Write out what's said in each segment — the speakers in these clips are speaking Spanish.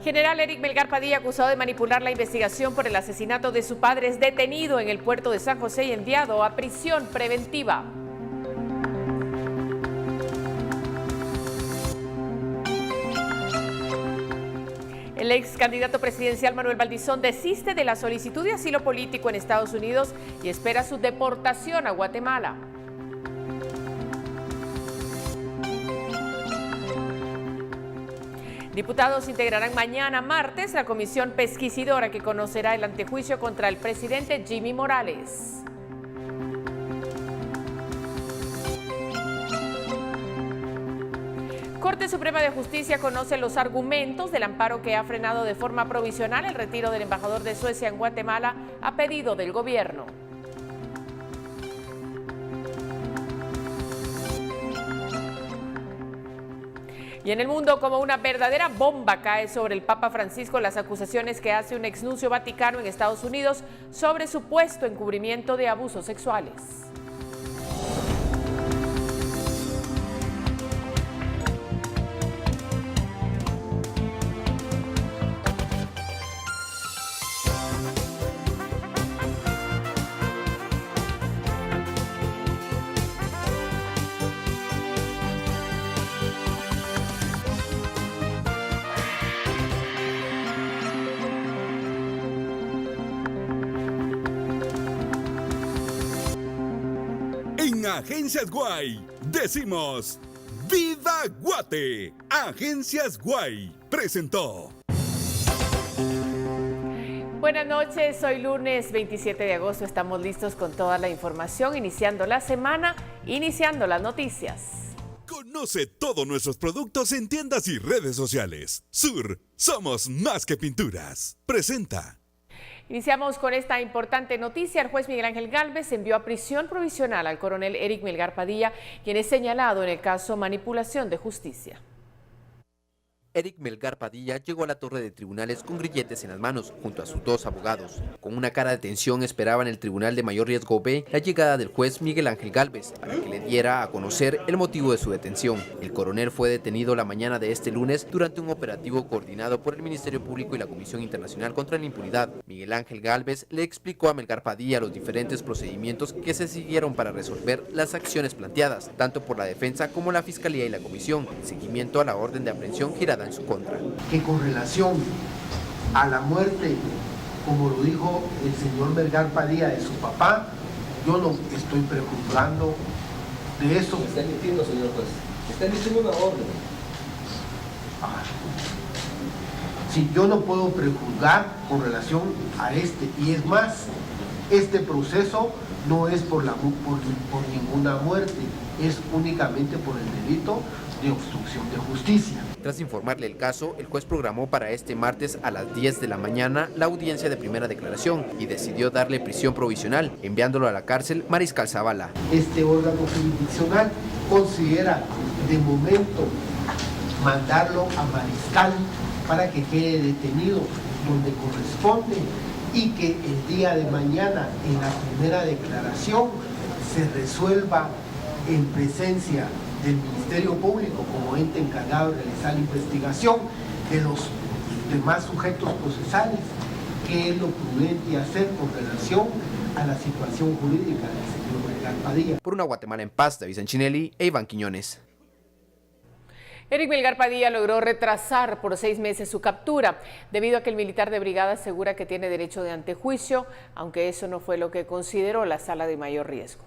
General Eric Melgar Padilla, acusado de manipular la investigación por el asesinato de su padre, es detenido en el puerto de San José y enviado a prisión preventiva. El ex candidato presidencial Manuel Valdizón desiste de la solicitud de asilo político en Estados Unidos y espera su deportación a Guatemala. Diputados integrarán mañana, martes, la comisión pesquisidora que conocerá el antejuicio contra el presidente Jimmy Morales. Corte Suprema de Justicia conoce los argumentos del amparo que ha frenado de forma provisional el retiro del embajador de Suecia en Guatemala a pedido del gobierno. Y en el mundo, como una verdadera bomba, cae sobre el Papa Francisco las acusaciones que hace un exnuncio vaticano en Estados Unidos sobre supuesto encubrimiento de abusos sexuales. Agencias Guay, decimos ¡Viva Guate! Agencias Guay presentó. Buenas noches, hoy lunes 27 de agosto, estamos listos con toda la información, iniciando la semana, iniciando las noticias. Conoce todos nuestros productos en tiendas y redes sociales. Sur, somos más que pinturas. Presenta. Iniciamos con esta importante noticia. El juez Miguel Ángel Gálvez envió a prisión provisional al coronel Eric Melgar Padilla, quien es señalado en el caso manipulación de justicia. Eric Melgar Padilla llegó a la torre de tribunales con grilletes en las manos, junto a sus dos abogados. Con una cara de tensión esperaba en el tribunal de mayor riesgo B la llegada del juez Miguel Ángel Gálvez, para que le diera a conocer el motivo de su detención. El coronel fue detenido la mañana de este lunes durante un operativo coordinado por el Ministerio Público y la Comisión Internacional contra la Impunidad. Miguel Ángel Gálvez le explicó a Melgar Padilla los diferentes procedimientos que se siguieron para resolver las acciones planteadas, tanto por la defensa como la Fiscalía y la Comisión, en seguimiento a la orden de aprehensión girada en su contra. Que con relación a la muerte, como lo dijo el señor Melgar Padilla, de su papá, yo no estoy prejuzgando de eso. Está emitiendo, señor juez. Está emitiendo una orden. Si yo no puedo prejuzgar con relación a este, y es más, este proceso no es por ninguna muerte, es únicamente por el delito de obstrucción de justicia. Tras informarle el caso, el juez programó para este martes a las 10 de la mañana la audiencia de primera declaración y decidió darle prisión provisional, enviándolo a la cárcel Mariscal Zavala. Este órgano jurisdiccional considera de momento mandarlo a Mariscal para que quede detenido donde corresponde y que el día de mañana en la primera declaración se resuelva en presencia del Ministerio Público como ente encargado de realizar la investigación de los demás sujetos procesales, qué es lo prudente hacer con relación a la situación jurídica del señor Melgar Padilla. Por una Guatemala en paz, David Sanchinelli e Iván Quiñones. Eric Melgar Padilla logró retrasar por 6 meses su captura, debido a que el militar de brigada asegura que tiene derecho de antejuicio, aunque eso no fue lo que consideró la sala de mayor riesgo.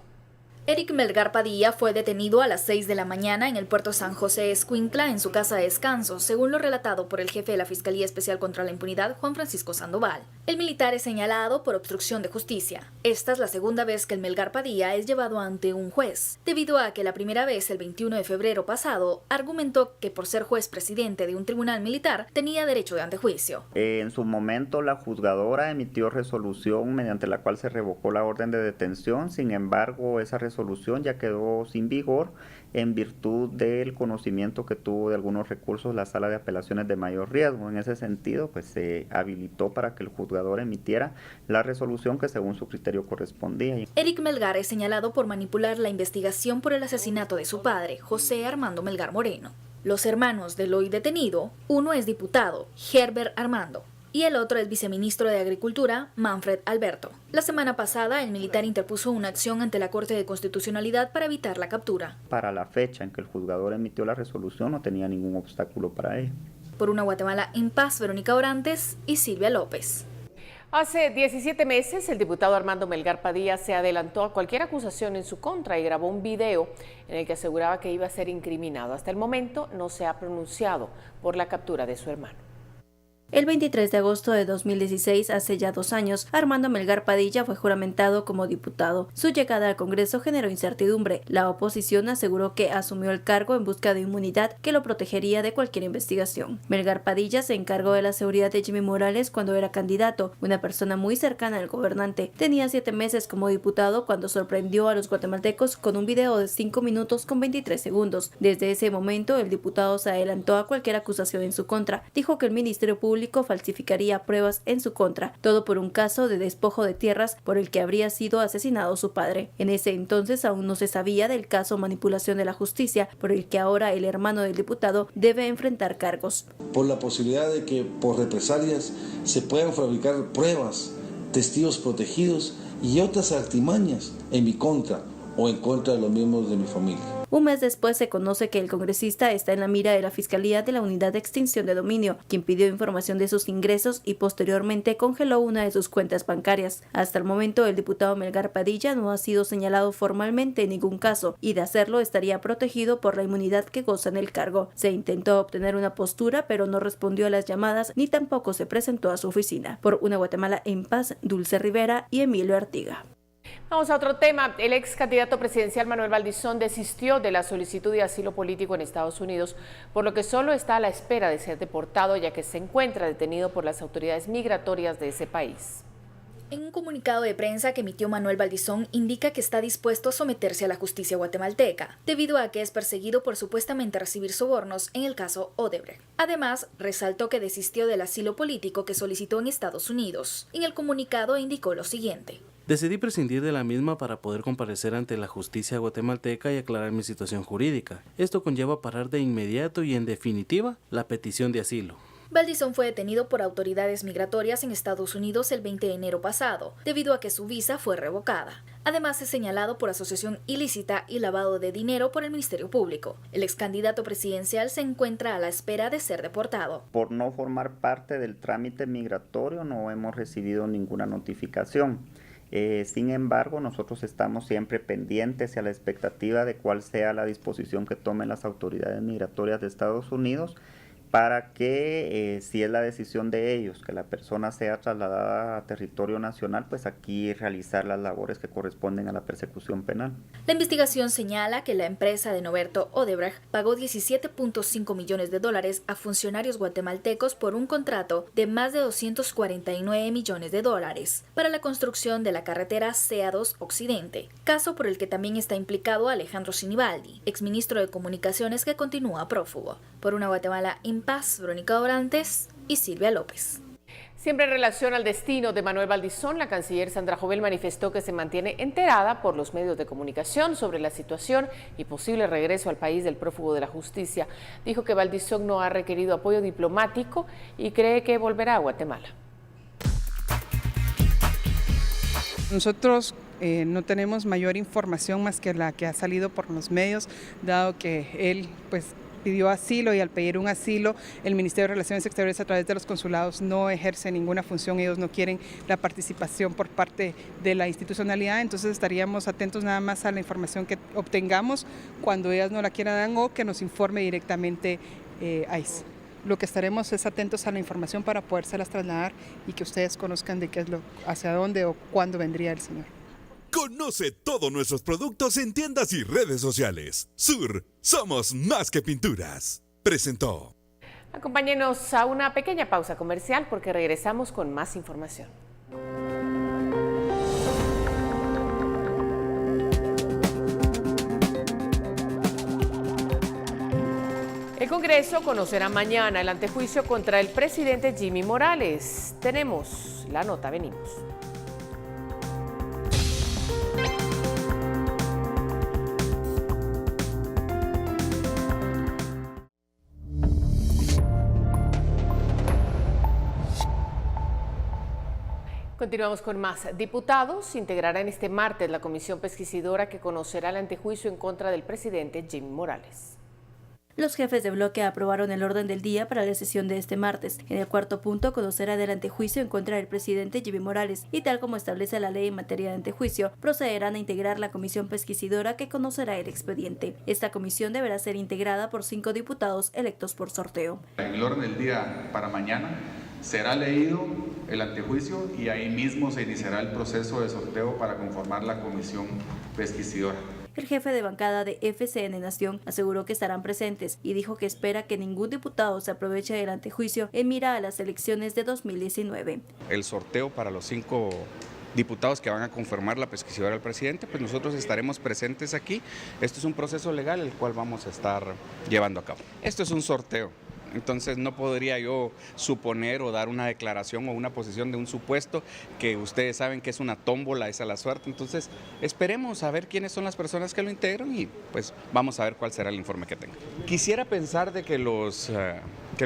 Eric Melgar Padilla fue detenido a las 6 de la mañana en el puerto San José Escuintla, en su casa de descanso, según lo relatado por el jefe de la Fiscalía Especial contra la Impunidad, Juan Francisco Sandoval. El militar es señalado por obstrucción de justicia. Esta es la segunda vez que el Melgar Padilla es llevado ante un juez, debido a que la primera vez, el 21 de febrero pasado, argumentó que por ser juez presidente de un tribunal militar tenía derecho de antejuicio. En su momento, la juzgadora emitió resolución mediante la cual se revocó la orden de detención. Sin embargo, esa resolución ya quedó sin vigor en virtud del conocimiento que tuvo de algunos recursos la Sala de Apelaciones de Mayor Riesgo. En ese sentido, pues se habilitó para que el juzgador emitiera la resolución que según su criterio correspondía. Eric Melgar es señalado por manipular la investigación por el asesinato de su padre, José Armando Melgar Moreno. Los hermanos del hoy detenido, uno es diputado, Herbert Armando, y el otro es viceministro de Agricultura, Manfred Alberto. La semana pasada, el militar interpuso una acción ante la Corte de Constitucionalidad para evitar la captura. Para la fecha en que el juzgador emitió la resolución no tenía ningún obstáculo para ello. Por una Guatemala en paz, Verónica Orantes y Silvia López. Hace 17 meses, el diputado Armando Melgar Padilla se adelantó a cualquier acusación en su contra y grabó un video en el que aseguraba que iba a ser incriminado. Hasta el momento no se ha pronunciado por la captura de su hermano. El 23 de agosto de 2016, hace ya 2 años, Armando Melgar Padilla fue juramentado como diputado. Su llegada al Congreso generó incertidumbre. La oposición aseguró que asumió el cargo en busca de inmunidad que lo protegería de cualquier investigación. Melgar Padilla se encargó de la seguridad de Jimmy Morales cuando era candidato, una persona muy cercana al gobernante. Tenía 7 meses como diputado cuando sorprendió a los guatemaltecos con un video de 5 minutos con 23 segundos. Desde ese momento, el diputado se adelantó a cualquier acusación en su contra. Dijo que el Ministerio Público falsificaría pruebas en su contra, todo por un caso de despojo de tierras por el que habría sido asesinado su padre. En ese entonces aún no se sabía del caso manipulación de la justicia, por el que ahora el hermano del diputado debe enfrentar cargos. Por la posibilidad de que por represalias se puedan fabricar pruebas, testigos protegidos y otras artimañas en mi contra o en contra de los miembros de mi familia. Un mes después se conoce que el congresista está en la mira de la Fiscalía de la Unidad de Extinción de Dominio, quien pidió información de sus ingresos y posteriormente congeló una de sus cuentas bancarias. Hasta el momento, el diputado Melgar Padilla no ha sido señalado formalmente en ningún caso y de hacerlo estaría protegido por la inmunidad que goza en el cargo. Se intentó obtener una postura, pero no respondió a las llamadas ni tampoco se presentó a su oficina. Por una Guatemala en paz, Dulce Rivera y Emilio Artiga. Vamos a otro tema. El ex candidato presidencial Manuel Valdizón desistió de la solicitud de asilo político en Estados Unidos, por lo que solo está a la espera de ser deportado, ya que se encuentra detenido por las autoridades migratorias de ese país. En un comunicado de prensa que emitió Manuel Valdizón, indica que está dispuesto a someterse a la justicia guatemalteca, debido a que es perseguido por supuestamente recibir sobornos en el caso Odebrecht. Además, resaltó que desistió del asilo político que solicitó en Estados Unidos. En el comunicado indicó lo siguiente: decidí prescindir de la misma para poder comparecer ante la justicia guatemalteca y aclarar mi situación jurídica. Esto conlleva parar de inmediato y en definitiva la petición de asilo. Valdizón fue detenido por autoridades migratorias en Estados Unidos el 20 de enero pasado, debido a que su visa fue revocada. Además, es señalado por asociación ilícita y lavado de dinero por el Ministerio Público. El ex candidato presidencial se encuentra a la espera de ser deportado. Por no formar parte del trámite migratorio no hemos recibido ninguna notificación. Sin embargo, nosotros estamos siempre pendientes y a la expectativa de cuál sea la disposición que tomen las autoridades migratorias de Estados Unidos para que, si es la decisión de ellos, que la persona sea trasladada a territorio nacional, pues aquí realizar las labores que corresponden a la persecución penal. La investigación señala que la empresa de Noberto Odebrecht pagó $17.5 millones a funcionarios guatemaltecos por un contrato de más de $249 millones para la construcción de la carretera CA2 Occidente, caso por el que también está implicado Alejandro Sinibaldi, exministro de Comunicaciones que continúa prófugo. Por una Guatemala en paz, Verónica Orantes y Silvia López. Siempre en relación al destino de Manuel Valdizón, la canciller Sandra Jovel manifestó que se mantiene enterada por los medios de comunicación sobre la situación y posible regreso al país del prófugo de la justicia. Dijo que Valdizón no ha requerido apoyo diplomático y cree que volverá a Guatemala. Nosotros no tenemos mayor información más que la que ha salido por los medios, dado que él pidió asilo y al pedir un asilo, el Ministerio de Relaciones Exteriores a través de los consulados no ejerce ninguna función, ellos no quieren la participación por parte de la institucionalidad, entonces estaríamos atentos nada más a la información que obtengamos cuando ellas no la quieran o que nos informe directamente ICE. Lo que estaremos es atentos a la información para podérselas trasladar y que ustedes conozcan de qué es hacia dónde o cuándo vendría el señor. Conoce todos nuestros productos en tiendas y redes sociales. Sur, somos más que pinturas. Presentó. Acompáñenos a una pequeña pausa comercial porque regresamos con más información. El Congreso conocerá mañana el antejuicio contra el presidente Jimmy Morales. Tenemos la nota, venimos. Continuamos con más. Diputados integrarán este martes la comisión pesquisidora que conocerá el antejuicio en contra del presidente Jimmy Morales. Los jefes de bloque aprobaron el orden del día para la sesión de este martes. En el cuarto punto conocerá del antejuicio en contra del presidente Jimmy Morales y tal como establece la ley en materia de antejuicio, procederán a integrar la comisión pesquisidora que conocerá el expediente. Esta comisión deberá ser integrada por 5 diputados electos por sorteo. En el orden del día para mañana será leído el antejuicio y ahí mismo se iniciará el proceso de sorteo para conformar la comisión pesquisidora. El jefe de bancada de FCN Nación aseguró que estarán presentes y dijo que espera que ningún diputado se aproveche del antejuicio en mira a las elecciones de 2019. El sorteo para los 5 diputados que van a conformar la pesquisidora del presidente, pues nosotros estaremos presentes aquí. Esto es un proceso legal el cual vamos a estar llevando a cabo. Esto es un sorteo. Entonces no podría yo suponer o dar una declaración o una posición de un supuesto que ustedes saben que es una tómbola, es a la suerte. Entonces esperemos a ver quiénes son las personas que lo integran y pues vamos a ver cuál será el informe que tengan. Quisiera pensar de que los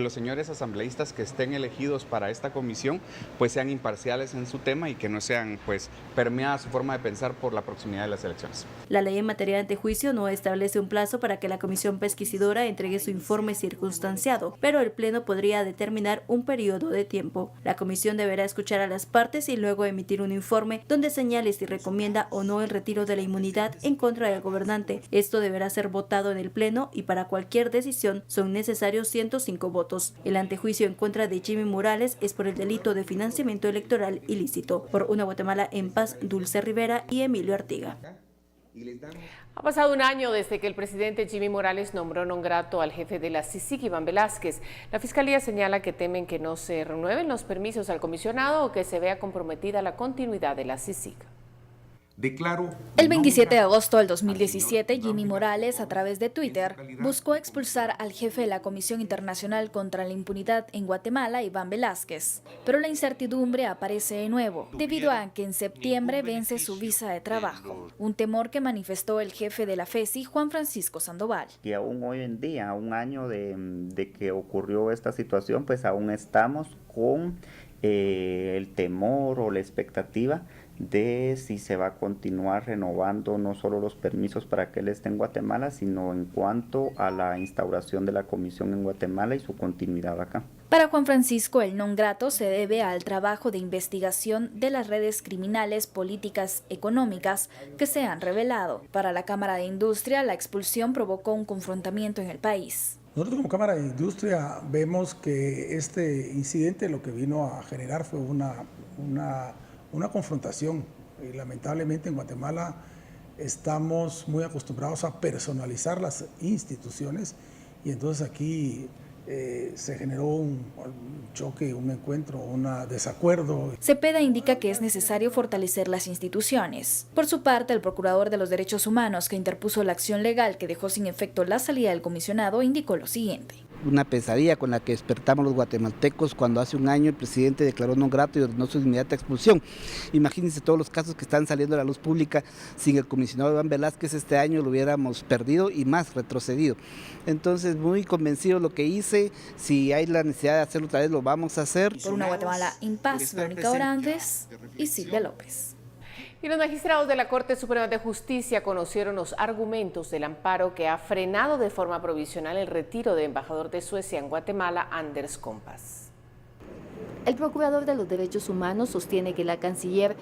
señores asambleístas que estén elegidos para esta comisión pues sean imparciales en su tema y que no sean pues permeada su forma de pensar por la proximidad de las elecciones. La ley en materia de antejuicio no establece un plazo para que la comisión pesquisidora entregue su informe circunstanciado, pero el Pleno podría determinar un periodo de tiempo. La comisión deberá escuchar a las partes y luego emitir un informe donde señale si recomienda o no el retiro de la inmunidad en contra del gobernante. Esto deberá ser votado en el Pleno y para cualquier decisión son necesarios 105 votos. El antejuicio en contra de Jimmy Morales es por el delito de financiamiento electoral ilícito. Por Una Guatemala en Paz, Dulce Rivera y Emilio Artiga. Ha pasado un año desde que el presidente Jimmy Morales nombró non grato al jefe de la CICIG, Iván Velázquez. La Fiscalía señala que temen que no se renueven los permisos al comisionado o que se vea comprometida la continuidad de la CICIG. El 27 de agosto del 2017, Jimmy Morales, a través de Twitter, buscó expulsar al jefe de la Comisión Internacional contra la Impunidad en Guatemala, Iván Velázquez. Pero la incertidumbre aparece de nuevo, debido a que en septiembre vence su visa de trabajo, un temor que manifestó el jefe de la FESI, Juan Francisco Sandoval. Y aún hoy en día, a un año de que ocurrió esta situación, pues aún estamos con el temor o la expectativa de si se va a continuar renovando no solo los permisos para que él esté en Guatemala, sino en cuanto a la instauración de la comisión en Guatemala y su continuidad acá. Para Juan Francisco, el non grato se debe al trabajo de investigación de las redes criminales, políticas, económicas que se han revelado. Para la Cámara de Industria, la expulsión provocó un confrontamiento en el país. Nosotros como Cámara de Industria vemos que este incidente lo que vino a generar fue una confrontación. Y lamentablemente en Guatemala estamos muy acostumbrados a personalizar las instituciones y entonces aquí se generó un choque, un encuentro, un desacuerdo. Cepeda indica que es necesario fortalecer las instituciones. Por su parte, el procurador de los derechos humanos que interpuso la acción legal que dejó sin efecto la salida del comisionado indicó lo siguiente. Una pesadilla con la que despertamos los guatemaltecos cuando hace un año el presidente declaró non grato y ordenó su inmediata expulsión. Imagínense todos los casos que están saliendo a la luz pública. Sin el comisionado Iván Velázquez este año lo hubiéramos perdido y más retrocedido. Entonces muy convencido de lo que hice, si hay la necesidad de hacerlo otra vez lo vamos a hacer. Por Una Guatemala en Paz, Verónica Orantes y Silvia López. Y los magistrados de la Corte Suprema de Justicia conocieron los argumentos del amparo que ha frenado de forma provisional el retiro del embajador de Suecia en Guatemala, Anders Kompas. El procurador de los derechos humanos sostiene que la canciller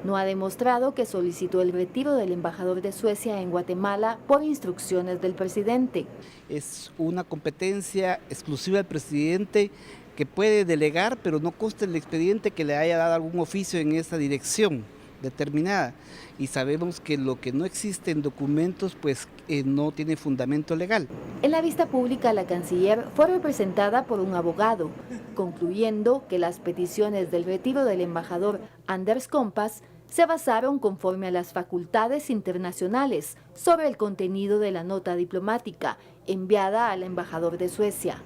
no ha demostrado que solicitó el retiro del embajador de Suecia en Guatemala por instrucciones del presidente. Es una competencia exclusiva del presidente que puede delegar, pero no consta en el expediente que le haya dado algún oficio en esa dirección determinada, y sabemos que lo que no existe en documentos pues no tiene fundamento legal. En la vista pública, la canciller fue representada por un abogado, concluyendo que las peticiones del retiro del embajador Anders Kompas se basaron conforme a las facultades internacionales sobre el contenido de la nota diplomática enviada al embajador de Suecia.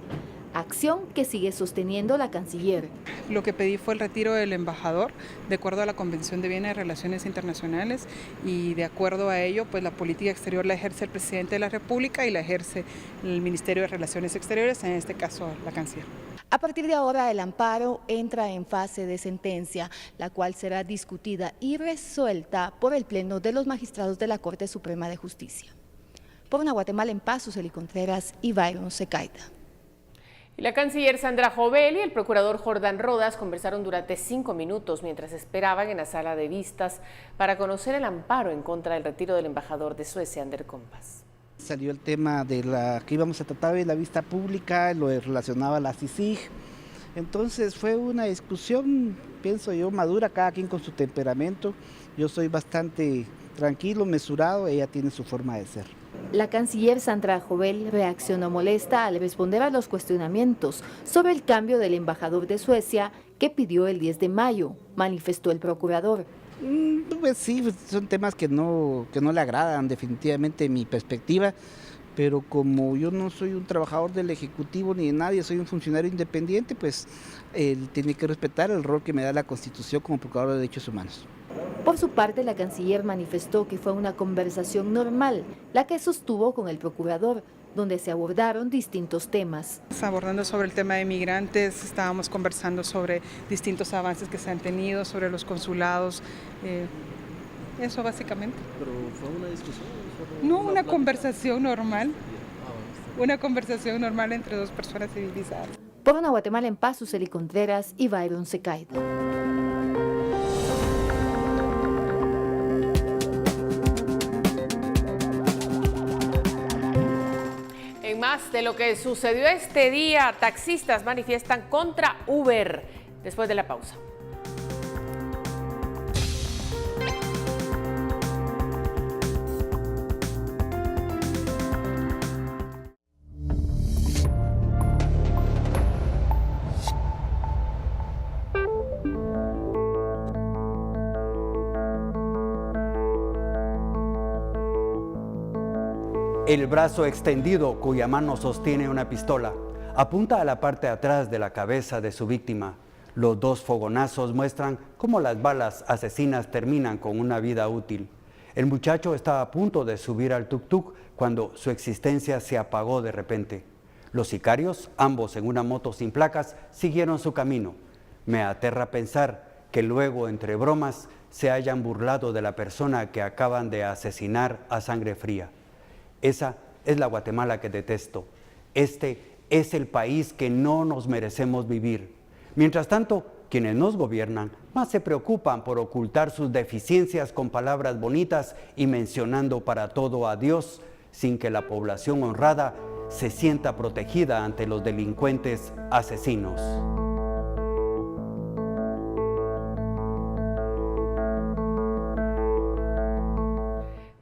acción que sigue sosteniendo la canciller. Lo que pedí fue el retiro del embajador de acuerdo a la Convención de Viena de Relaciones Internacionales y de acuerdo a ello, pues la política exterior la ejerce el presidente de la República y la ejerce el Ministerio de Relaciones Exteriores, en este caso la canciller. A partir de ahora, el amparo entra en fase de sentencia, la cual será discutida y resuelta por el Pleno de los Magistrados de la Corte Suprema de Justicia. Por una Guatemala en paz, Suseli Contreras y Byron Secaita. Y la canciller Sandra Jovel y el procurador Jordán Rodas conversaron durante 5 minutos mientras esperaban en la sala de vistas para conocer el amparo en contra del retiro del embajador de Suecia, Anders Kompas. Salió el tema de que íbamos a tratar de la vista pública, lo relacionaba a la CICIG. Entonces fue una discusión, pienso yo, madura, cada quien con su temperamento. Yo soy bastante tranquilo, mesurado, ella tiene su forma de ser. La canciller Sandra Jovel reaccionó molesta al responder a los cuestionamientos sobre el cambio del embajador de Suecia que pidió el 10 de mayo, manifestó el procurador. Pues sí, son temas que no le agradan definitivamente mi perspectiva, pero como yo no soy un trabajador del Ejecutivo ni de nadie, soy un funcionario independiente, pues él tiene que respetar el rol que me da la Constitución como Procurador de Derechos Humanos. Por su parte, la canciller manifestó que fue una conversación normal, la que sostuvo con el procurador, donde se abordaron distintos temas. Abordando sobre el tema de migrantes, estábamos conversando sobre distintos avances que se han tenido, sobre los consulados, eso básicamente. ¿Pero fue una discusión? No, una conversación normal. Una conversación normal entre dos personas civilizadas. Por una Guatemala en paz, Suseli Contreras y Byron Secaita. En más de lo que sucedió este día, taxistas manifiestan contra Uber. Después de la pausa. El brazo extendido, cuya mano sostiene una pistola, apunta a la parte de atrás de la cabeza de su víctima. Los dos fogonazos muestran cómo las balas asesinas terminan con una vida útil. El muchacho estaba a punto de subir al tuk-tuk cuando su existencia se apagó de repente. Los sicarios, ambos en una moto sin placas, siguieron su camino. Me aterra pensar que luego, entre bromas, se hayan burlado de la persona que acaban de asesinar a sangre fría. Esa es la Guatemala que detesto. Este es el país que no nos merecemos vivir. Mientras tanto, quienes nos gobiernan más se preocupan por ocultar sus deficiencias con palabras bonitas y mencionando para todo a Dios, sin que la población honrada se sienta protegida ante los delincuentes asesinos.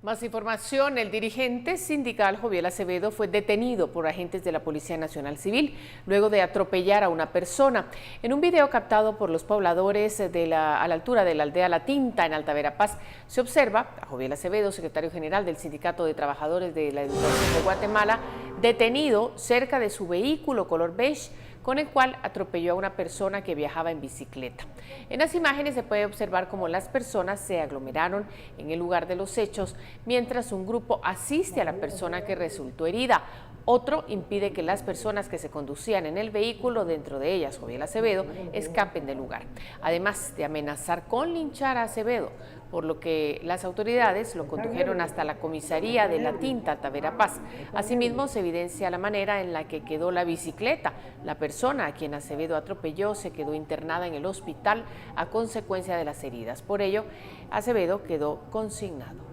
Más información, el dirigente sindical Joviel Acevedo fue detenido por agentes de la Policía Nacional Civil luego de atropellar a una persona. En un video captado por los pobladores a la altura de la aldea La Tinta en Alta Verapaz, se observa a Joviel Acevedo, secretario general del Sindicato de Trabajadores de la Educación de Guatemala, detenido cerca de su vehículo color beige, con el cual atropelló a una persona que viajaba en bicicleta. En las imágenes se puede observar cómo las personas se aglomeraron en el lugar de los hechos, mientras un grupo asiste a la persona que resultó herida. Otro impide que las personas que se conducían en el vehículo, dentro de ellas Joviel Acevedo, escapen del lugar, además de amenazar con linchar a Acevedo, por lo que las autoridades lo condujeron hasta la comisaría de La Tinta, Alta Verapaz. Asimismo, se evidencia la manera en la que quedó la bicicleta. La persona a quien Acevedo atropelló se quedó internada en el hospital a consecuencia de las heridas. Por ello, Acevedo quedó consignado.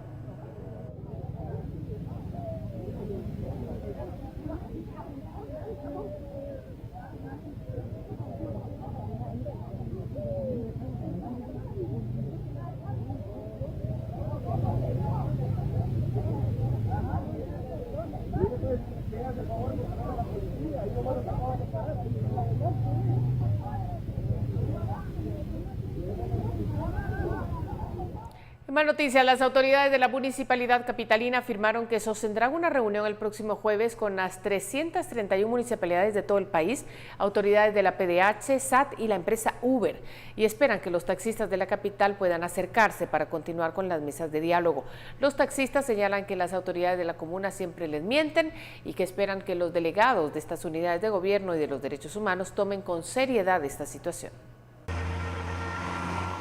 En Más noticias, las autoridades de la municipalidad capitalina afirmaron que sostendrán una reunión el próximo jueves con las 331 municipalidades de todo el país, autoridades de la PDH, SAT y la empresa Uber, y esperan que los taxistas de la capital puedan acercarse para continuar con las mesas de diálogo. Los taxistas señalan que las autoridades de la comuna siempre les mienten y que esperan que los delegados de estas unidades de gobierno y de los derechos humanos tomen con seriedad esta situación.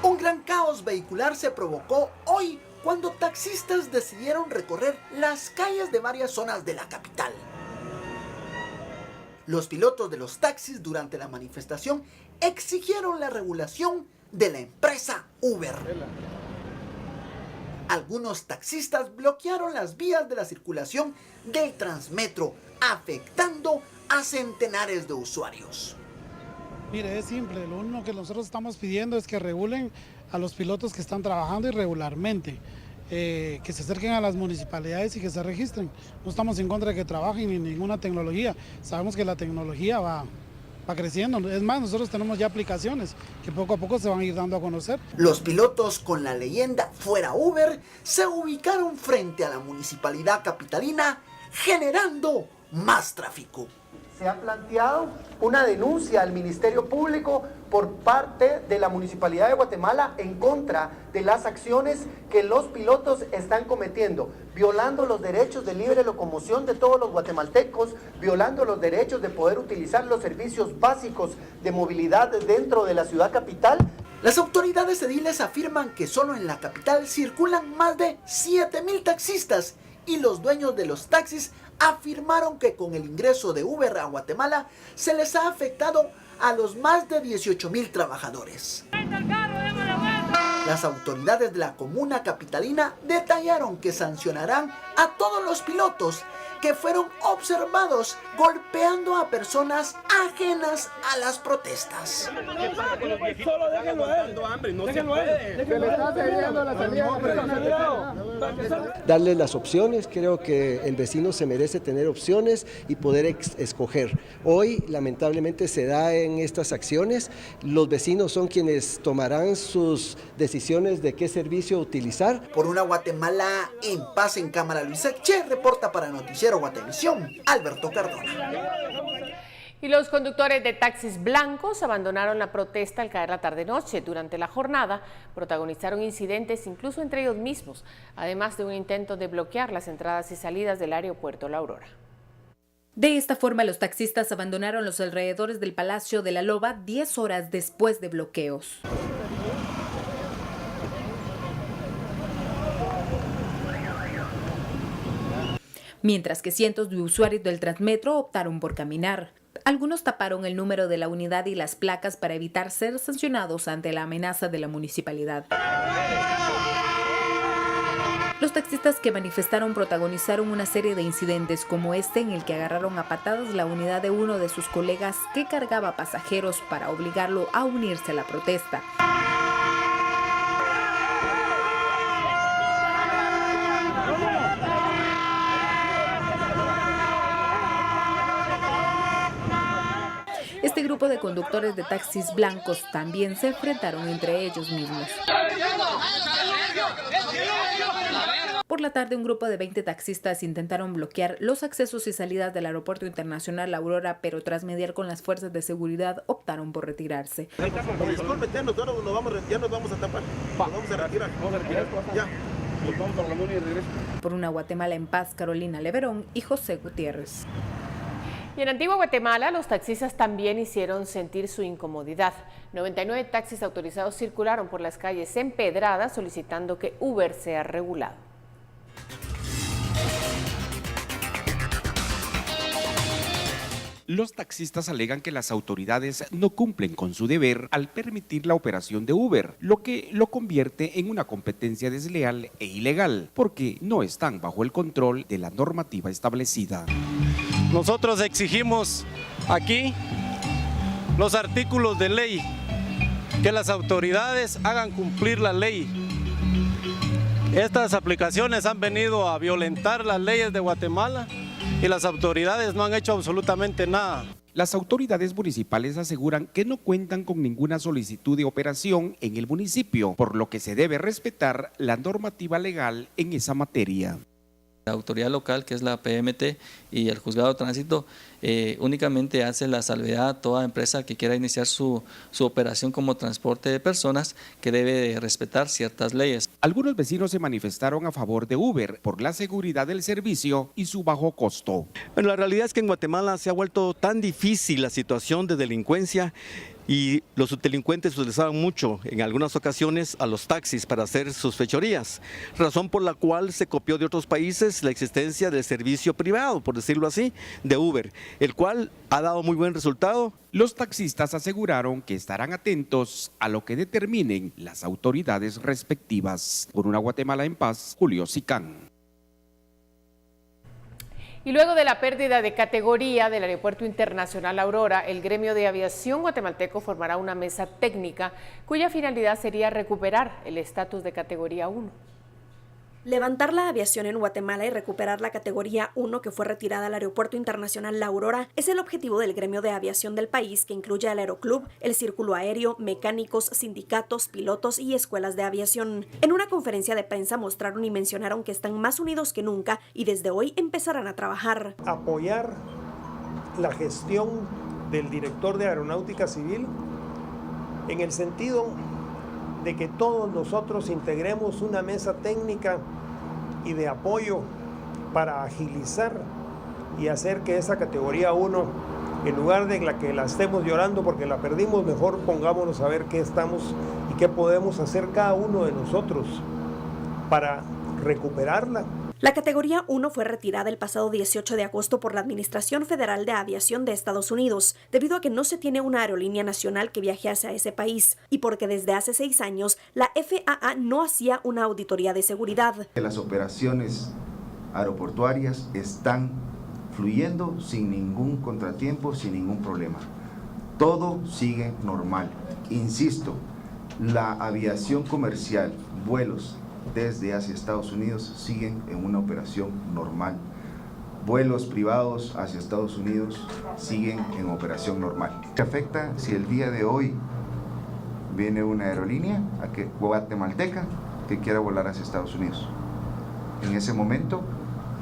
Un gran caos vehicular se provocó hoy cuando taxistas decidieron recorrer las calles de varias zonas de la capital. Los pilotos de los taxis durante la manifestación exigieron la regulación de la empresa Uber. Algunos taxistas bloquearon las vías de la circulación del Transmetro, afectando a centenares de usuarios. Mire, es simple, lo único que nosotros estamos pidiendo es que regulen a los pilotos que están trabajando irregularmente, que se acerquen a las municipalidades y que se registren. No estamos en contra de que trabajen ni ninguna tecnología, sabemos que la tecnología va creciendo, es más, nosotros tenemos ya aplicaciones que poco a poco se van a ir dando a conocer. Los pilotos con la leyenda Fuera Uber se ubicaron frente a la municipalidad capitalina generando más tráfico. Se ha planteado una denuncia al Ministerio Público por parte de la Municipalidad de Guatemala en contra de las acciones que los pilotos están cometiendo, violando los derechos de libre locomoción de todos los guatemaltecos, violando los derechos de poder utilizar los servicios básicos de movilidad dentro de la ciudad capital. Las autoridades ediles afirman que solo en la capital circulan más de 7,000 taxistas y los dueños de los taxis afirmaron que con el ingreso de Uber a Guatemala se les ha afectado a los más de 18,000 trabajadores. Las autoridades de la comuna capitalina detallaron que sancionarán a todos los pilotos que fueron observados golpeando a personas ajenas a las protestas. Darle las opciones, creo que el vecino se merece tener opciones y poder escoger. Hoy, lamentablemente, se da en estas acciones, los vecinos son quienes tomarán sus decisiones de qué servicio utilizar. Por una Guatemala en paz, en cámara, Luis Eche reporta para Noticiero Guatevisión, Alberto Cardona. Y los conductores de taxis blancos abandonaron la protesta al caer la tarde-noche. Durante la jornada protagonizaron incidentes incluso entre ellos mismos, además de un intento de bloquear las entradas y salidas del aeropuerto La Aurora. De esta forma, los taxistas abandonaron los alrededores del Palacio de la Loba 10 horas después de bloqueos. Mientras que cientos de usuarios del Transmetro optaron por caminar. Algunos taparon el número de la unidad y las placas para evitar ser sancionados ante la amenaza de la municipalidad. Los taxistas que manifestaron protagonizaron una serie de incidentes como este en el que agarraron a patadas la unidad de uno de sus colegas que cargaba pasajeros para obligarlo a unirse a la protesta. Este grupo de conductores de taxis blancos también se enfrentaron entre ellos mismos. Por la tarde, un grupo de 20 taxistas intentaron bloquear los accesos y salidas del Aeropuerto Internacional La Aurora, pero tras mediar con las fuerzas de seguridad, optaron por retirarse. Disculpe, ya nos vamos a tapar, nos vamos a retirar. Ya. Por una Guatemala en paz, Carolina Leverón y José Gutiérrez. Y en Antigua Guatemala, los taxistas también hicieron sentir su incomodidad. 99 taxis autorizados circularon por las calles empedradas solicitando que Uber sea regulado. Los taxistas alegan que las autoridades no cumplen con su deber al permitir la operación de Uber, lo que lo convierte en una competencia desleal e ilegal, porque no están bajo el control de la normativa establecida. Nosotros exigimos aquí los artículos de ley, que las autoridades hagan cumplir la ley. Estas aplicaciones han venido a violentar las leyes de Guatemala y las autoridades no han hecho absolutamente nada. Las autoridades municipales aseguran que no cuentan con ninguna solicitud de operación en el municipio, por lo que se debe respetar la normativa legal en esa materia. La autoridad local, que es la PMT, y el juzgado de tránsito únicamente hace la salvedad a toda empresa que quiera iniciar su operación como transporte de personas, que debe de respetar ciertas leyes. Algunos vecinos se manifestaron a favor de Uber por la seguridad del servicio y su bajo costo. Bueno, la realidad es que en Guatemala se ha vuelto tan difícil la situación de delincuencia y los delincuentes utilizaban mucho en algunas ocasiones a los taxis para hacer sus fechorías, razón por la cual se copió de otros países la existencia del servicio privado, por decirlo así, de Uber, el cual ha dado muy buen resultado. Los taxistas aseguraron que estarán atentos a lo que determinen las autoridades respectivas. Por una Guatemala en paz, Julio Sicán. Y luego de la pérdida de categoría del Aeropuerto Internacional Aurora, el gremio de aviación guatemalteco formará una mesa técnica cuya finalidad sería recuperar el estatus de categoría 1. Levantar la aviación en Guatemala y recuperar la categoría 1 que fue retirada al Aeropuerto Internacional La Aurora es el objetivo del gremio de aviación del país, que incluye al Aeroclub, el Círculo Aéreo, mecánicos, sindicatos, pilotos y escuelas de aviación. En una conferencia de prensa mostraron y mencionaron que están más unidos que nunca y desde hoy empezarán a trabajar. Apoyar la gestión del director de Aeronáutica Civil en el sentido de que todos nosotros integremos una mesa técnica y de apoyo para agilizar y hacer que esa categoría 1, en lugar de que la estemos llorando porque la perdimos, mejor pongámonos a ver qué estamos y qué podemos hacer cada uno de nosotros para recuperarla. La categoría 1 fue retirada el pasado 18 de agosto por la Administración Federal de Aviación de Estados Unidos, debido a que no se tiene una aerolínea nacional que viaje hacia ese país y porque desde hace 6 años la FAA no hacía una auditoría de seguridad. Las operaciones aeroportuarias están fluyendo sin ningún contratiempo, sin ningún problema. Todo sigue normal. Insisto, la aviación comercial, vuelos desde hacia Estados Unidos siguen en una operación normal. Vuelos privados hacia Estados Unidos siguen en operación normal. ¿Qué afecta si el día de hoy viene una aerolínea guatemalteca que quiera volar hacia Estados Unidos? En ese momento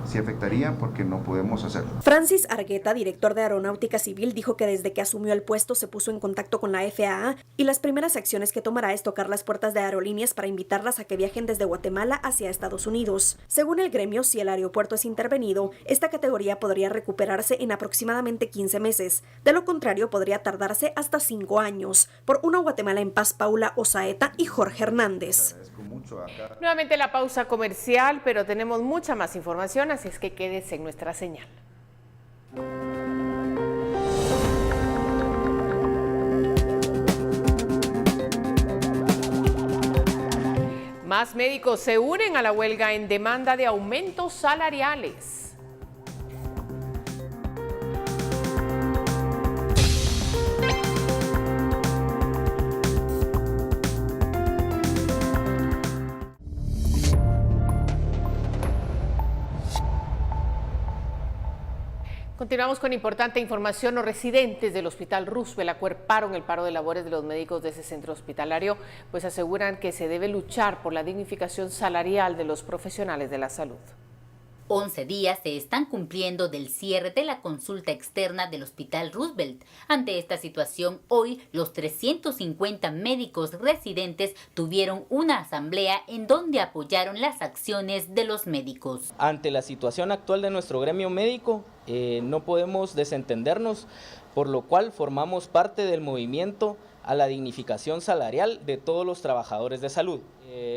sí afectaría porque no podemos hacerlo. Francis Argueta, director de Aeronáutica Civil, dijo que desde que asumió el puesto se puso en contacto con la FAA y las primeras acciones que tomará es tocar las puertas de aerolíneas para invitarlas a que viajen desde Guatemala hacia Estados Unidos. Según el gremio, si el aeropuerto es intervenido, esta categoría podría recuperarse en aproximadamente 15 meses. De lo contrario, podría tardarse hasta 5 años. Por una Guatemala en paz, Paula Osaeta y Jorge Hernández. Nuevamente la pausa comercial, pero tenemos mucha más información, así es que quédese en nuestra señal. Más médicos se unen a la huelga en demanda de aumentos salariales. Continuamos con importante información. Los residentes del Hospital Roosevelt acuerparon el paro de labores de los médicos de ese centro hospitalario, pues aseguran que se debe luchar por la dignificación salarial de los profesionales de la salud. 11 días se están cumpliendo del cierre de la consulta externa del Hospital Roosevelt. Ante esta situación, hoy los 350 médicos residentes tuvieron una asamblea en donde apoyaron las acciones de los médicos. Ante la situación actual de nuestro gremio médico, no podemos desentendernos, por lo cual formamos parte del movimiento a la dignificación salarial de todos los trabajadores de salud.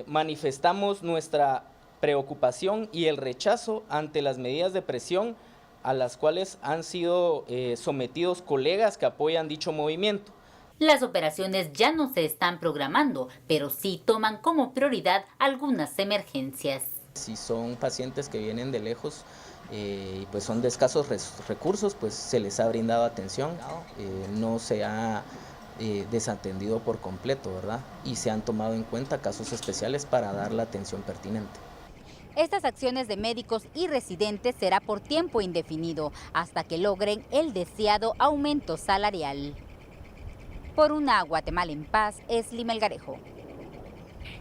Manifestamos nuestra preocupación y el rechazo ante las medidas de presión a las cuales han sido sometidos colegas que apoyan dicho movimiento. Las operaciones ya no se están programando, pero sí toman como prioridad algunas emergencias. Si son pacientes que vienen de lejos y pues son de escasos recursos, pues se les ha brindado atención, no se ha desatendido por completo, ¿verdad? Y se han tomado en cuenta casos especiales para dar la atención pertinente. Estas acciones de médicos y residentes será por tiempo indefinido, hasta que logren el deseado aumento salarial. Por una Guatemala en paz, Esli Melgarejo.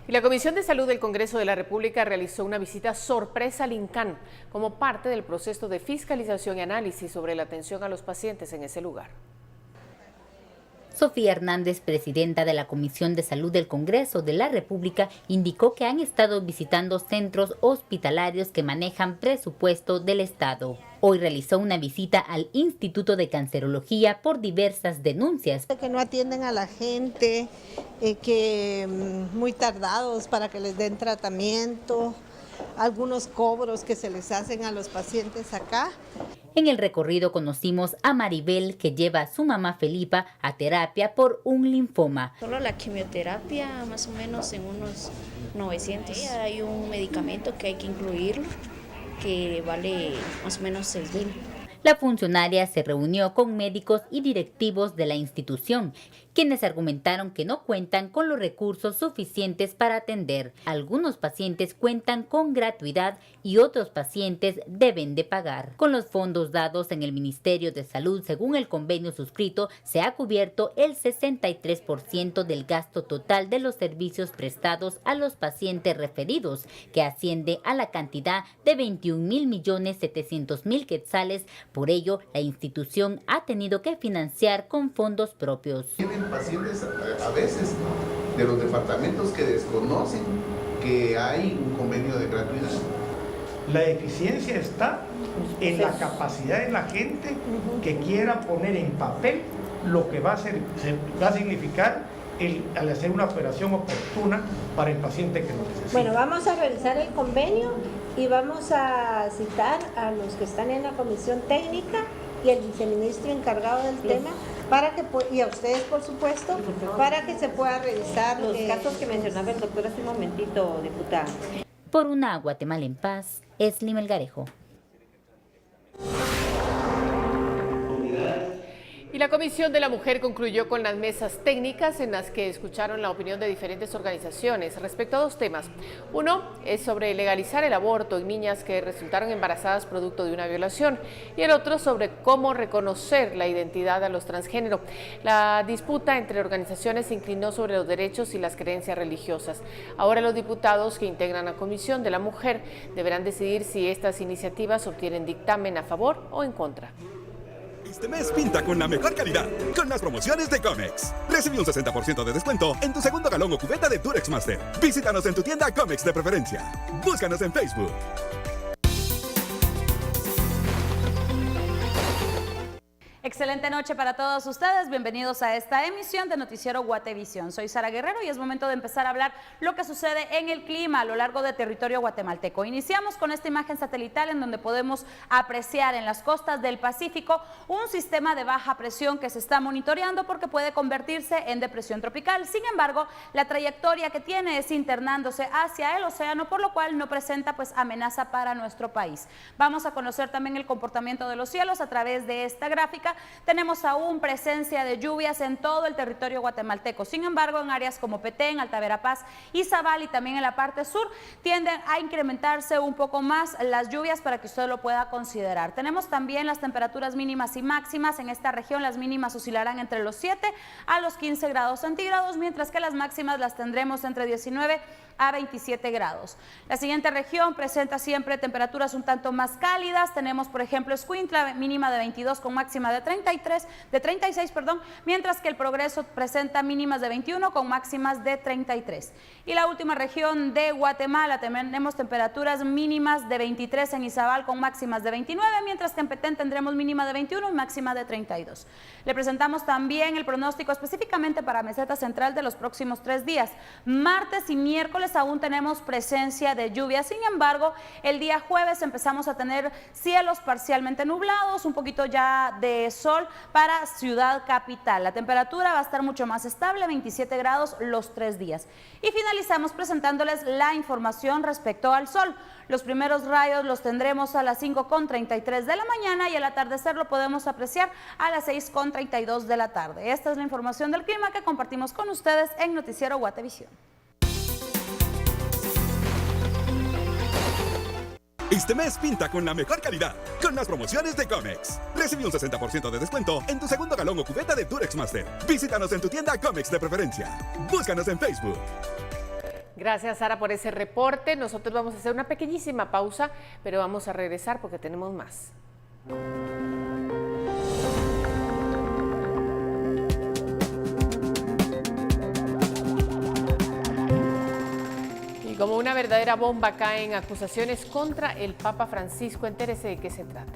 Y la Comisión de Salud del Congreso de la República realizó una visita sorpresa al INCAN como parte del proceso de fiscalización y análisis sobre la atención a los pacientes en ese lugar. Sofía Hernández, presidenta de la Comisión de Salud del Congreso de la República, indicó que han estado visitando centros hospitalarios que manejan presupuesto del Estado. Hoy realizó una visita al Instituto de Cancerología por diversas denuncias. Que no atienden a la gente, que muy tardados para que les den tratamiento, algunos cobros que se les hacen a los pacientes acá. En el recorrido conocimos a Maribel, que lleva a su mamá Felipa a terapia por un linfoma. Solo la quimioterapia más o menos en unos 900. Hay un medicamento que hay que incluirlo, que vale más o menos 6,000. La funcionaria se reunió con médicos y directivos de la institución, quienes argumentaron que no cuentan con los recursos suficientes para atender. Algunos pacientes cuentan con gratuidad y otros pacientes deben de pagar. Con los fondos dados en el Ministerio de Salud, según el convenio suscrito, se ha cubierto el 63% del gasto total de los servicios prestados a los pacientes referidos, que asciende a la cantidad de 21.700.000 quetzales. Por ello, la institución ha tenido que financiar con fondos propios. Tienen pacientes a veces de los departamentos que desconocen que hay un convenio de gratuidad. La eficiencia está en la capacidad de la gente que quiera poner en papel lo que va a significar al hacer una operación oportuna para el paciente que lo necesita. Bueno, vamos a revisar el convenio y vamos a citar a los que están en la comisión técnica y el viceministro encargado del tema, para que, y a ustedes por supuesto, para que se pueda revisar los casos que mencionaba el doctor hace un momentito, diputada. Por una Guatemala en paz, Esli Melgarejo. Y la Comisión de la Mujer concluyó con las mesas técnicas en las que escucharon la opinión de diferentes organizaciones respecto a dos temas. Uno es sobre legalizar el aborto en niñas que resultaron embarazadas producto de una violación, y el otro sobre cómo reconocer la identidad a los transgénero. La disputa entre organizaciones se inclinó sobre los derechos y las creencias religiosas. Ahora los diputados que integran la Comisión de la Mujer deberán decidir si estas iniciativas obtienen dictamen a favor o en contra. Este mes pinta con la mejor calidad, con las promociones de Comex. Recibe un 60% de descuento en tu segundo galón o cubeta de Durex Master. Visítanos en tu tienda Comex de preferencia. Búscanos en Facebook. Excelente noche para todos ustedes, bienvenidos a esta emisión de Noticiero Guatevisión. Soy Sara Guerrero y es momento de empezar a hablar lo que sucede en el clima a lo largo del territorio guatemalteco. Iniciamos con esta imagen satelital en donde podemos apreciar en las costas del Pacífico un sistema de baja presión que se está monitoreando porque puede convertirse en depresión tropical. Sin embargo, la trayectoria que tiene es internándose hacia el océano, por lo cual no presenta amenaza para nuestro país. Vamos a conocer también el comportamiento de los cielos a través de esta gráfica. Tenemos aún presencia de lluvias en todo el territorio guatemalteco. Sin embargo, en áreas como Petén, Alta Verapaz, Izabal y también en la parte sur tienden a incrementarse un poco más las lluvias para que usted lo pueda considerar. Tenemos también las temperaturas mínimas y máximas. En esta región las mínimas oscilarán entre los 7 a los 15 grados centígrados, mientras que las máximas las tendremos entre 19 a 27 grados. La siguiente región presenta siempre temperaturas un tanto más cálidas. Tenemos, por ejemplo, Escuintla, mínima de 22 con máxima de 36, mientras que el Progreso presenta mínimas de 21 con máximas de 33. Y la última región de Guatemala tenemos temperaturas mínimas de 23 en Izabal con máximas de 29, mientras que en Petén tendremos mínima de 21 y máxima de 32. Le presentamos también el pronóstico específicamente para Meseta Central de los próximos 3 días. Martes y miércoles aún tenemos presencia de lluvia. Sin embargo, el día jueves empezamos a tener cielos parcialmente nublados, un poquito ya de sol para Ciudad Capital. La temperatura va a estar mucho más estable, 27 grados los 3 días. Y finalizamos presentándoles la información respecto al sol. Los primeros rayos los tendremos a las 5:33 de la mañana y al atardecer lo podemos apreciar a las 6:32 de la tarde. Esta es la información del clima que compartimos con ustedes en Noticiero Guatevisión. Este mes pinta con la mejor calidad, con las promociones de Comex. Recibe un 60% de descuento en tu segundo galón o cubeta de Durex Master. Visítanos en tu tienda Comex de preferencia. Búscanos en Facebook. Gracias, Sara, por ese reporte. Nosotros vamos a hacer una pequeñísima pausa, pero vamos a regresar porque tenemos más. Como una verdadera bomba caen acusaciones contra el Papa Francisco. Entérese de qué se trata.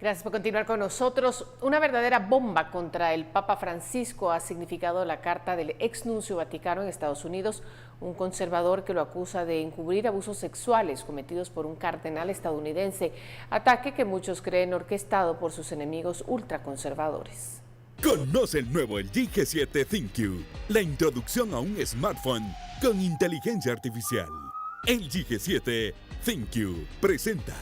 Gracias por continuar con nosotros. Una verdadera bomba contra el Papa Francisco ha significado la carta del exnuncio vaticano en Estados Unidos, un conservador que lo acusa de encubrir abusos sexuales cometidos por un cardenal estadounidense, ataque que muchos creen orquestado por sus enemigos ultraconservadores. Conoce el nuevo LG G7 ThinQ, la introducción a un smartphone con inteligencia artificial. LG G7 ThinQ presenta.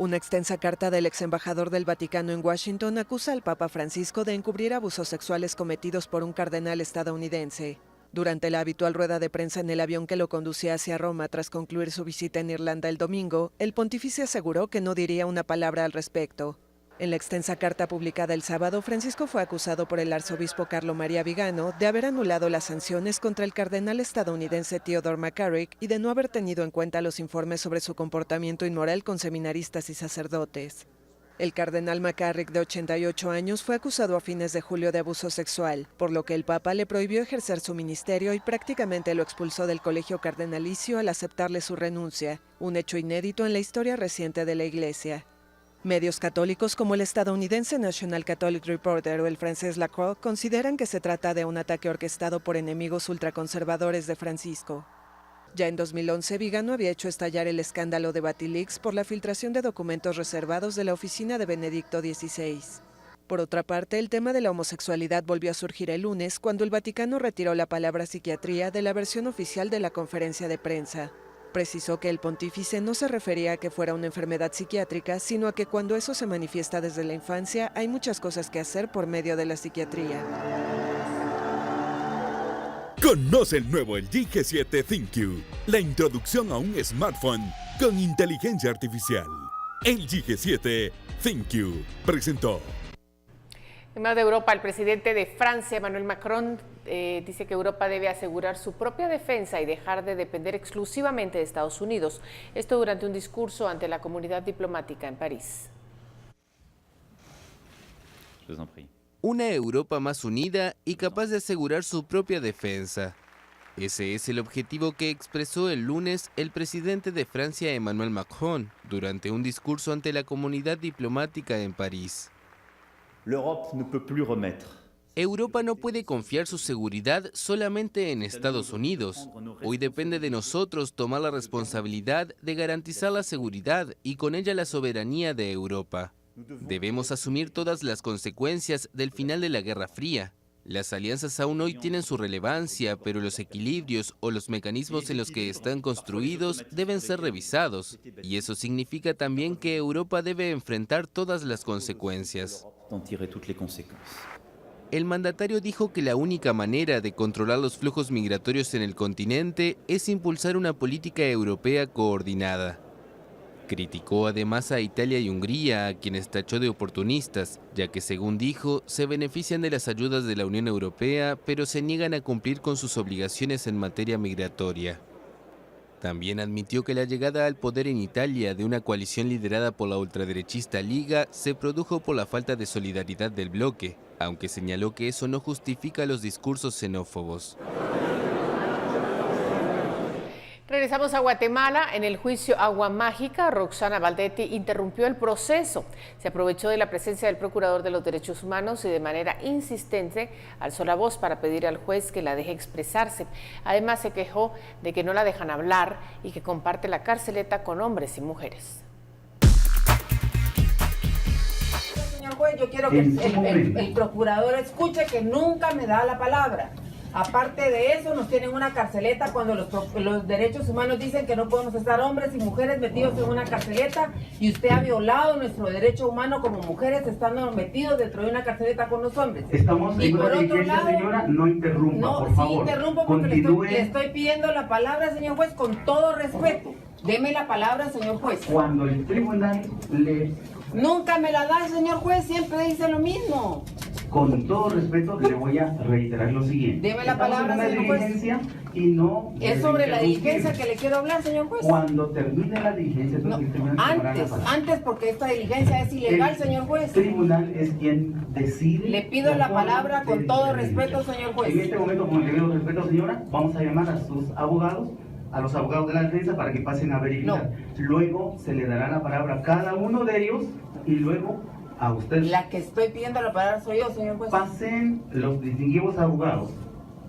Una extensa carta del ex embajador del Vaticano en Washington acusa al Papa Francisco de encubrir abusos sexuales cometidos por un cardenal estadounidense. Durante la habitual rueda de prensa en el avión que lo conducía hacia Roma tras concluir su visita en Irlanda el domingo, el pontífice aseguró que no diría una palabra al respecto. En la extensa carta publicada el sábado, Francisco fue acusado por el arzobispo Carlo María Vigano de haber anulado las sanciones contra el cardenal estadounidense Theodore McCarrick y de no haber tenido en cuenta los informes sobre su comportamiento inmoral con seminaristas y sacerdotes. El cardenal McCarrick, de 88 años, fue acusado a fines de julio de abuso sexual, por lo que el Papa le prohibió ejercer su ministerio y prácticamente lo expulsó del colegio cardenalicio al aceptarle su renuncia, un hecho inédito en la historia reciente de la Iglesia. Medios católicos como el estadounidense National Catholic Reporter o el francés La Croix consideran que se trata de un ataque orquestado por enemigos ultraconservadores de Francisco. Ya en 2011, Vigano había hecho estallar el escándalo de Batileaks por la filtración de documentos reservados de la oficina de Benedicto XVI. Por otra parte, el tema de la homosexualidad volvió a surgir el lunes cuando el Vaticano retiró la palabra psiquiatría de la versión oficial de la conferencia de prensa. Precisó que el pontífice no se refería a que fuera una enfermedad psiquiátrica, sino a que cuando eso se manifiesta desde la infancia, hay muchas cosas que hacer por medio de la psiquiatría. Conoce el nuevo LG G7 ThinQ, la introducción a un smartphone con inteligencia artificial. LG G7 ThinQ presentó. En más de Europa, el presidente de Francia, Emmanuel Macron, dice que Europa debe asegurar su propia defensa y dejar de depender exclusivamente de Estados Unidos. Esto durante un discurso ante la comunidad diplomática en París. Una Europa más unida y capaz de asegurar su propia defensa. Ese es el objetivo que expresó el lunes el presidente de Francia, Emmanuel Macron, durante un discurso ante la comunidad diplomática en París. Europa no puede confiar su seguridad solamente en Estados Unidos. Hoy depende de nosotros tomar la responsabilidad de garantizar la seguridad y con ella la soberanía de Europa. Debemos asumir todas las consecuencias del final de la Guerra Fría. Las alianzas aún hoy tienen su relevancia, pero los equilibrios o los mecanismos en los que están construidos deben ser revisados. Y eso significa también que Europa debe enfrentar todas las consecuencias. El mandatario dijo que la única manera de controlar los flujos migratorios en el continente es impulsar una política europea coordinada. Criticó además a Italia y Hungría, a quienes tachó de oportunistas, ya que, según dijo, se benefician de las ayudas de la Unión Europea, pero se niegan a cumplir con sus obligaciones en materia migratoria. También admitió que la llegada al poder en Italia de una coalición liderada por la ultraderechista Liga se produjo por la falta de solidaridad del bloque, aunque señaló que eso no justifica los discursos xenófobos. Regresamos a Guatemala. En el juicio Agua Mágica, Roxana Valdetti interrumpió el proceso. Se aprovechó de la presencia del Procurador de los Derechos Humanos y de manera insistente alzó la voz para pedir al juez que la deje expresarse. Además, se quejó de que no la dejan hablar y que comparte la carceleta con hombres y mujeres. Señor juez, yo quiero que el procurador escuche que nunca me da la palabra. Aparte de eso, nos tienen una carceleta cuando los derechos humanos dicen que no podemos estar hombres y mujeres metidos en una carceleta, y usted ha violado nuestro derecho humano como mujeres estando metidos dentro de una carceleta con los hombres. Estamos en una diligencia, señora, no interrumpa, por favor. No, sí interrumpo porque le estoy pidiendo la palabra, señor juez, con todo respeto. Deme la palabra, señor juez. Cuando el tribunal le... Nunca me la da, señor juez, siempre dice lo mismo. Con todo respeto, le voy a reiterar lo siguiente. Deme la palabra, señor juez. Y no... Es sobre la diligencia que le quiero hablar, señor juez. Cuando termine la diligencia... No, antes, porque esta diligencia es ilegal, señor juez. El tribunal es quien decide... Le pido la palabra con todo respeto, señor juez. En este momento, con el debido respeto, señora, vamos a llamar a sus abogados, a los abogados de la defensa, para que pasen a verificar. Luego se le dará la palabra a cada uno de ellos y luego a usted. La que estoy pidiendo la palabra soy yo, señor juez. Pasen los distinguidos abogados.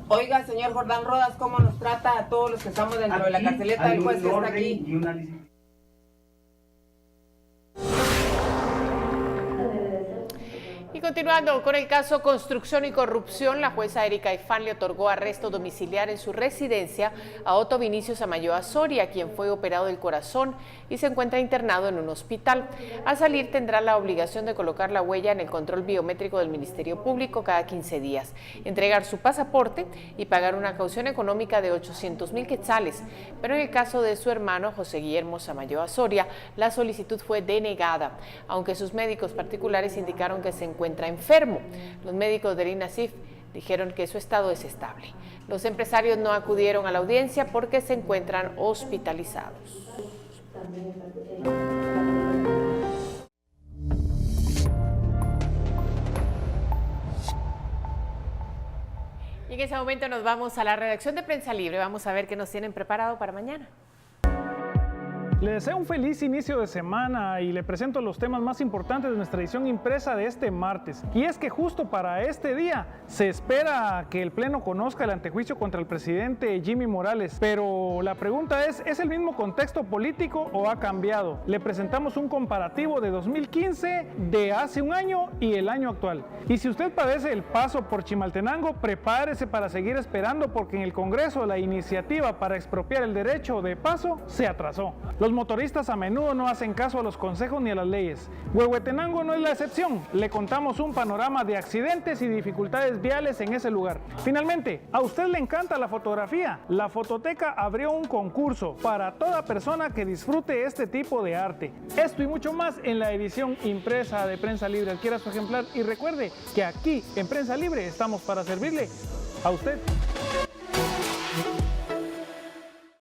Oiga, señor Jordán Rodas, ¿cómo nos trata a todos los que estamos dentro de la carceleta del juez que está aquí? Y continuando con el caso Construcción y Corrupción, la jueza Erika Ifán le otorgó arresto domiciliario en su residencia a Otto Vinicius Amayoa Soria, quien fue operado del corazón y se encuentra internado en un hospital. Al salir tendrá la obligación de colocar la huella en el control biométrico del Ministerio Público cada 15 días, entregar su pasaporte y pagar una caución económica de 800,000 quetzales. Pero en el caso de su hermano José Guillermo Samayoa Soria, la solicitud fue denegada, aunque sus médicos particulares indicaron que se encuentra enfermo. Los médicos del INASIF dijeron que su estado es estable. Los empresarios no acudieron a la audiencia porque se encuentran hospitalizados. Y en ese momento nos vamos a la redacción de Prensa Libre. Vamos a ver qué nos tienen preparado para mañana. Le deseo un feliz inicio de semana y le presento los temas más importantes de nuestra edición impresa de este martes. Y es que justo para este día se espera que el Pleno conozca el antejuicio contra el presidente Jimmy Morales. Pero la pregunta ¿es el mismo contexto político o ha cambiado? Le presentamos un comparativo de 2015, de hace un año y el año actual. Y si usted padece el paso por Chimaltenango, prepárese para seguir esperando porque en el Congreso la iniciativa para expropiar el derecho de paso se atrasó. Los motoristas a menudo no hacen caso a los consejos ni a las leyes. Huehuetenango no es la excepción. Le contamos un panorama de accidentes y dificultades viales en ese lugar. Finalmente, a usted le encanta la fotografía. La Fototeca abrió un concurso para toda persona que disfrute este tipo de arte. Esto y mucho más en la edición impresa de Prensa Libre. Adquiera su ejemplar y recuerde que aquí en Prensa Libre estamos para servirle a usted.